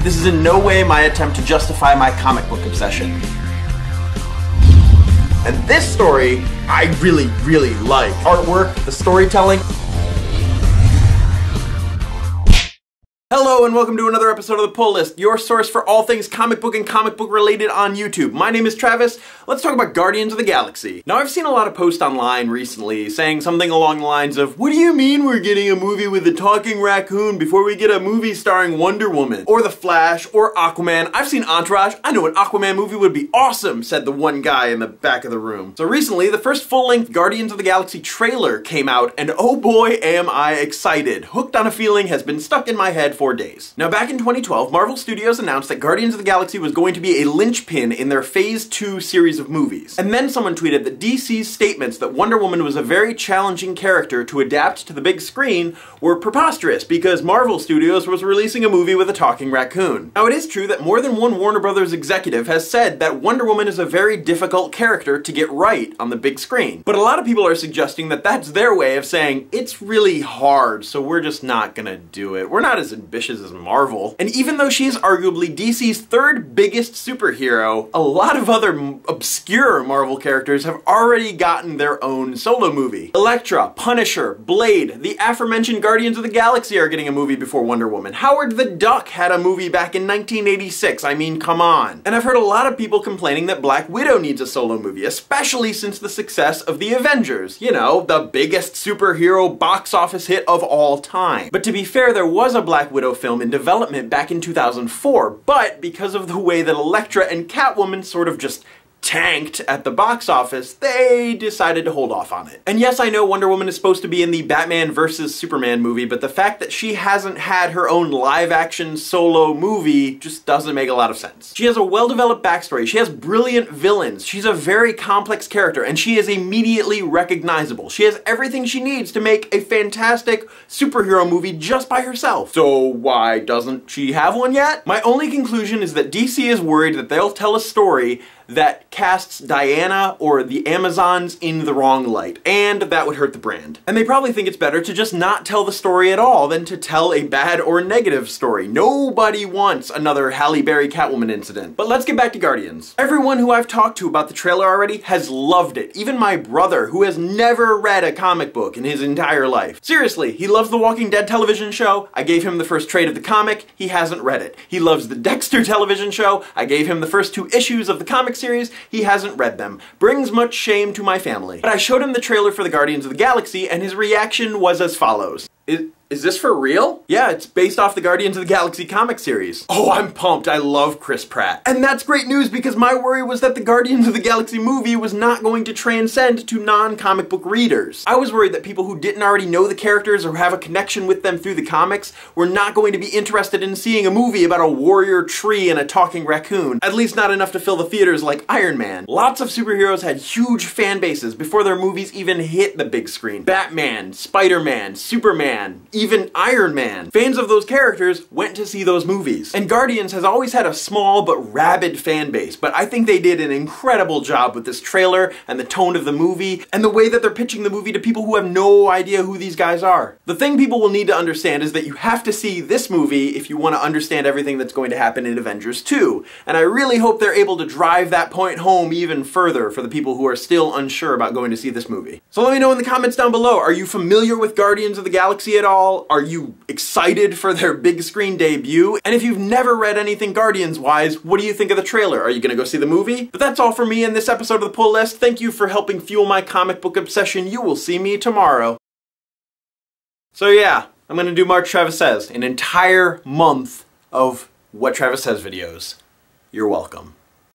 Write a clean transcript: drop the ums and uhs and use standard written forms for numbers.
This is in no way my attempt to justify my comic book obsession. And this story, I really, really like. Artwork, the storytelling. Hello and welcome to another episode of The Pull List, your source for all things comic book and comic book related on YouTube. My name is Travis. Let's talk about Guardians of the Galaxy. Now I've seen a lot of posts online recently saying something along the lines of, what do you mean we're getting a movie with a talking raccoon before we get a movie starring Wonder Woman, or The Flash, or Aquaman? I've seen Entourage. I know an Aquaman movie would be awesome, said the one guy in the back of the room. So recently, the first full-length Guardians of the Galaxy trailer came out, and oh boy am I excited. Hooked on a Feeling has been stuck in my head for days. Now back in 2012, Marvel Studios announced that Guardians of the Galaxy was going to be a linchpin in their Phase 2 series of movies. And then someone tweeted that DC's statements that Wonder Woman was a very challenging character to adapt to the big screen were preposterous because Marvel Studios was releasing a movie with a talking raccoon. Now it is true that more than one Warner Brothers executive has said that Wonder Woman is a very difficult character to get right on the big screen. But a lot of people are suggesting that that's their way of saying, it's really hard, so we're just not gonna do it. We're not as ambitious as Marvel. And even though she is arguably DC's third biggest superhero, a lot of other obscure Marvel characters have already gotten their own solo movie. Elektra, Punisher, Blade, the aforementioned Guardians of the Galaxy are getting a movie before Wonder Woman. Howard the Duck had a movie back in 1986, I mean, come on. And I've heard a lot of people complaining that Black Widow needs a solo movie, especially since the success of The Avengers. You know, the biggest superhero box office hit of all time. But to be fair, there was a Black Widow film in development back in 2004, but because of the way that Elektra and Catwoman sort of just tanked at the box office, they decided to hold off on it. And yes, I know Wonder Woman is supposed to be in the Batman vs. Superman movie, but the fact that she hasn't had her own live-action solo movie just doesn't make a lot of sense. She has a well-developed backstory, she has brilliant villains, she's a very complex character, and she is immediately recognizable. She has everything she needs to make a fantastic superhero movie just by herself. So why doesn't she have one yet? My only conclusion is that DC is worried that they'll tell a story that casts Diana or the Amazons in the wrong light, and that would hurt the brand. And they probably think it's better to just not tell the story at all than to tell a bad or negative story. Nobody wants another Halle Berry Catwoman incident. But let's get back to Guardians. Everyone who I've talked to about the trailer already has loved it. Even my brother, who has never read a comic book in his entire life. Seriously, he loves the Walking Dead television show. I gave him the first trade of the comic. He hasn't read it. He loves the Dexter television show. I gave him the first 2 issues of the comic series. He hasn't read them. Brings much shame to my family. But I showed him the trailer for the Guardians of the Galaxy, and his reaction was as follows. Is this for real? Yeah, it's based off the Guardians of the Galaxy comic series. Oh, I'm pumped. I love Chris Pratt. And that's great news because my worry was that the Guardians of the Galaxy movie was not going to transcend to non-comic book readers. I was worried that people who didn't already know the characters or have a connection with them through the comics were not going to be interested in seeing a movie about a warrior tree and a talking raccoon. At least not enough to fill the theaters like Iron Man. Lots of superheroes had huge fan bases before their movies even hit the big screen. Batman, Spider-Man, Superman, even Iron Man. Fans of those characters went to see those movies. And Guardians has always had a small but rabid fan base, but I think they did an incredible job with this trailer and the tone of the movie and the way that they're pitching the movie to people who have no idea who these guys are. The thing people will need to understand is that you have to see this movie if you want to understand everything that's going to happen in Avengers 2. And I really hope they're able to drive that point home even further for the people who are still unsure about going to see this movie. So let me know in the comments down below, are you familiar with Guardians of the Galaxy at all? Are you excited for their big screen debut? And if you've never read anything Guardians-wise, what do you think of the trailer? Are you gonna go see the movie? But that's all for me in this episode of The Pull List. Thank you for helping fuel my comic book obsession. You will see me tomorrow. So yeah, I'm gonna do March Travis Says, an entire month of What Travis Says videos. You're welcome.